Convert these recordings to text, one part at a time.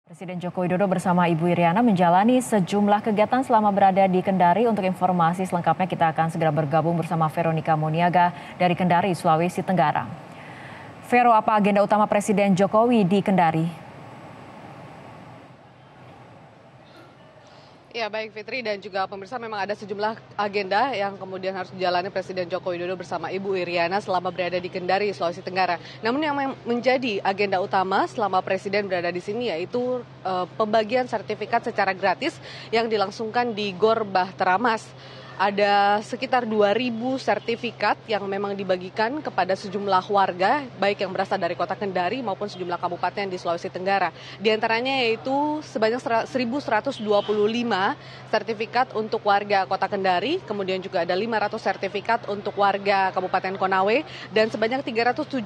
Presiden Joko Widodo bersama Ibu Iriana menjalani sejumlah kegiatan selama berada di Kendari. Untuk informasi selengkapnya kita akan segera bergabung bersama Veronica Moniaga dari Kendari, Sulawesi Tenggara. Vero, apa agenda utama Presiden Jokowi di Kendari? Ya baik Fitri dan juga pemirsa, memang ada sejumlah agenda yang kemudian harus dijalani Presiden Joko Widodo bersama Ibu Iriana selama berada di Kendari, Sulawesi Tenggara. Namun yang menjadi agenda utama selama Presiden berada di sini yaitu pembagian sertifikat secara gratis yang dilangsungkan di Gor Bahtera Mas. Ada sekitar 2.000 sertifikat yang memang dibagikan kepada sejumlah warga, baik yang berasal dari kota Kendari maupun sejumlah kabupaten di Sulawesi Tenggara. Di antaranya yaitu sebanyak 1.125 sertifikat untuk warga kota Kendari, kemudian juga ada 500 sertifikat untuk warga Kabupaten Konawe, dan sebanyak 375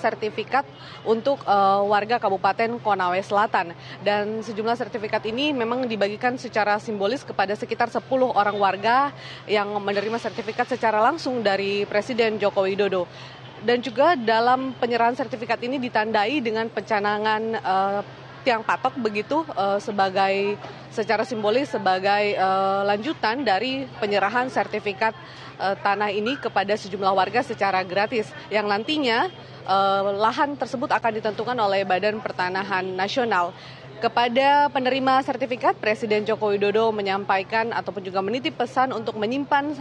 sertifikat untuk warga Kabupaten Konawe Selatan. Dan sejumlah sertifikat ini memang dibagikan secara simbolis kepada sekitar 10 orang warga yang menerima sertifikat secara langsung dari Presiden Joko Widodo. Dan juga dalam penyerahan sertifikat ini ditandai dengan pencanangan tiang patok begitu sebagai secara simbolis sebagai lanjutan dari penyerahan sertifikat tanah ini kepada sejumlah warga secara gratis, yang nantinya lahan tersebut akan ditentukan oleh Badan Pertanahan Nasional. Kepada penerima sertifikat, Presiden Joko Widodo menyampaikan ataupun juga menitip pesan untuk menyimpan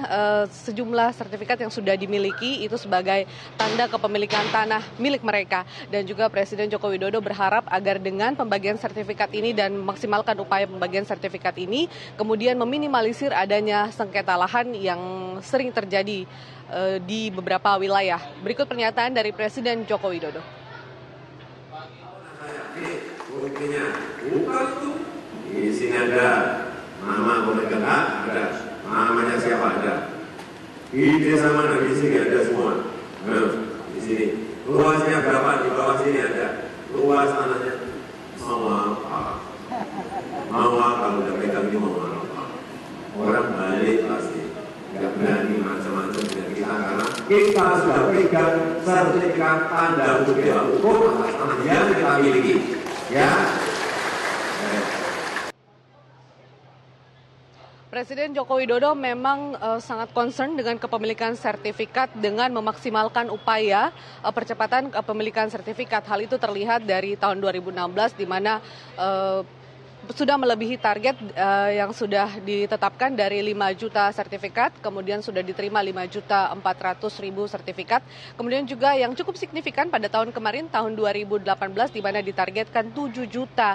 sejumlah sertifikat yang sudah dimiliki itu sebagai tanda kepemilikan tanah milik mereka. Dan juga Presiden Joko Widodo berharap agar dengan pembagian sertifikat ini dan memaksimalkan upaya pembagian sertifikat ini, kemudian meminimalisir adanya sengketa lahan yang sering terjadi di beberapa wilayah. Berikut pernyataan dari Presiden Joko Widodo. Buktinya bukan tuh di sini ada nama boneka ada, namanya siapa ada, di desa mana di sini ada semua. Di sini luasnya berapa, di bawah sini ada, luas tanahnya mau apa, kalau udah pegang ini mau apa, orang balik pasti nggak berani macam-macam dengan kita karena kita sudah pegang sertifikat tanda bukti hukum atas tanah yang kita miliki. Ya. Presiden Joko Widodo memang sangat concern dengan kepemilikan sertifikat dengan memaksimalkan upaya percepatan kepemilikan sertifikat. Hal itu terlihat dari tahun 2016 di mana sudah melebihi target yang sudah ditetapkan dari 5 juta sertifikat, kemudian sudah diterima 5.400.000 sertifikat. Kemudian juga yang cukup signifikan pada tahun kemarin, tahun 2018, di mana ditargetkan 7 juta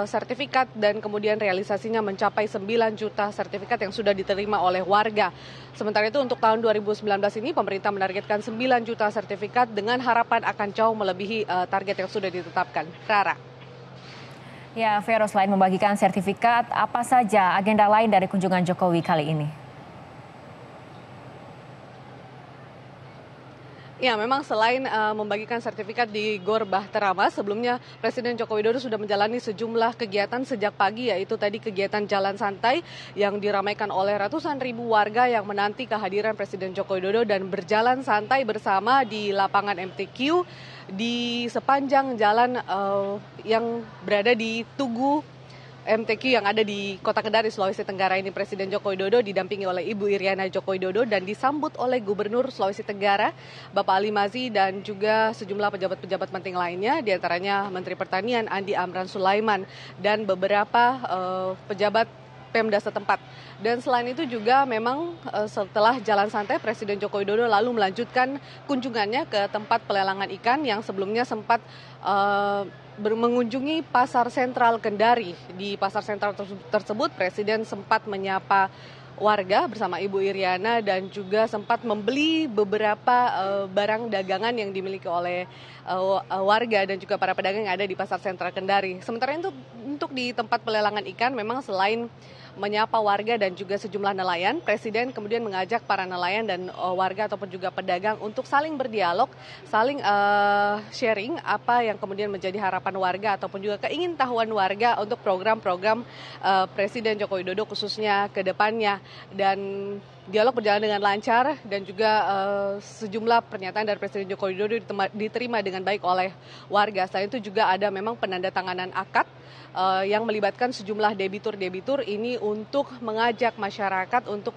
sertifikat dan kemudian realisasinya mencapai 9 juta sertifikat yang sudah diterima oleh warga. Sementara itu untuk tahun 2019 ini pemerintah menargetkan 9 juta sertifikat dengan harapan akan jauh melebihi target yang sudah ditetapkan. Rara. Ya, Vero, selain membagikan sertifikat, apa saja agenda lain dari kunjungan Jokowi kali ini? Ya, memang selain membagikan sertifikat di Gor Bahtera Mas, sebelumnya Presiden Joko Widodo sudah menjalani sejumlah kegiatan sejak pagi, yaitu tadi kegiatan jalan santai yang diramaikan oleh ratusan ribu warga yang menanti kehadiran Presiden Joko Widodo dan berjalan santai bersama di lapangan MTQ di sepanjang jalan yang berada di Tugu MTQ yang ada di Kota Kendari, Sulawesi Tenggara ini. Presiden Joko Widodo didampingi oleh Ibu Iriana Joko Widodo dan disambut oleh Gubernur Sulawesi Tenggara, Bapak Ali Mazi, dan juga sejumlah pejabat-pejabat penting lainnya, diantaranya Menteri Pertanian Andi Amran Sulaiman dan beberapa pejabat Pemda setempat. Dan selain itu juga memang setelah jalan santai, Presiden Joko Widodo lalu melanjutkan kunjungannya ke tempat pelelangan ikan yang sebelumnya sempat mengunjungi Pasar Sentral Kendari. Di Pasar Sentral tersebut Presiden sempat menyapa warga bersama Ibu Iriana dan juga sempat membeli beberapa barang dagangan yang dimiliki oleh warga dan juga para pedagang yang ada di Pasar Sentral Kendari. Sementara itu untuk di tempat pelelangan ikan memang selain menyapa warga dan juga sejumlah nelayan, Presiden kemudian mengajak para nelayan dan warga ataupun juga pedagang untuk saling berdialog, saling sharing apa yang kemudian menjadi harapan warga ataupun juga keingintahuan warga untuk program-program Presiden Joko Widodo khususnya ke depannya. Dan dialog berjalan dengan lancar dan juga sejumlah pernyataan dari Presiden Joko Widodo diterima dengan baik oleh warga. Selain itu juga ada memang penandatanganan akad yang melibatkan sejumlah debitur-debitur ini untuk mengajak masyarakat untuk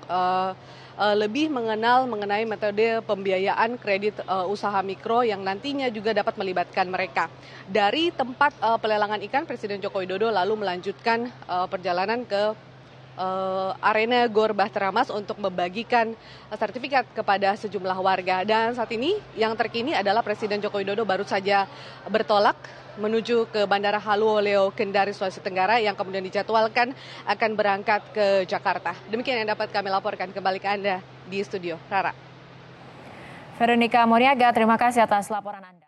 lebih mengenal mengenai metode pembiayaan kredit usaha mikro yang nantinya juga dapat melibatkan mereka. Dari tempat pelelangan ikan, Presiden Joko Widodo lalu melanjutkan perjalanan ke arena Gor Bahtera Mas untuk membagikan sertifikat kepada sejumlah warga. Dan saat ini yang terkini adalah Presiden Joko Widodo baru saja bertolak menuju ke Bandara Haluoleo Kendari, Sulawesi Tenggara yang kemudian dijadwalkan akan berangkat ke Jakarta. Demikian yang dapat kami laporkan, kembali ke Anda di studio. Rara. Veronica Moniaga, terima kasih atas laporan Anda.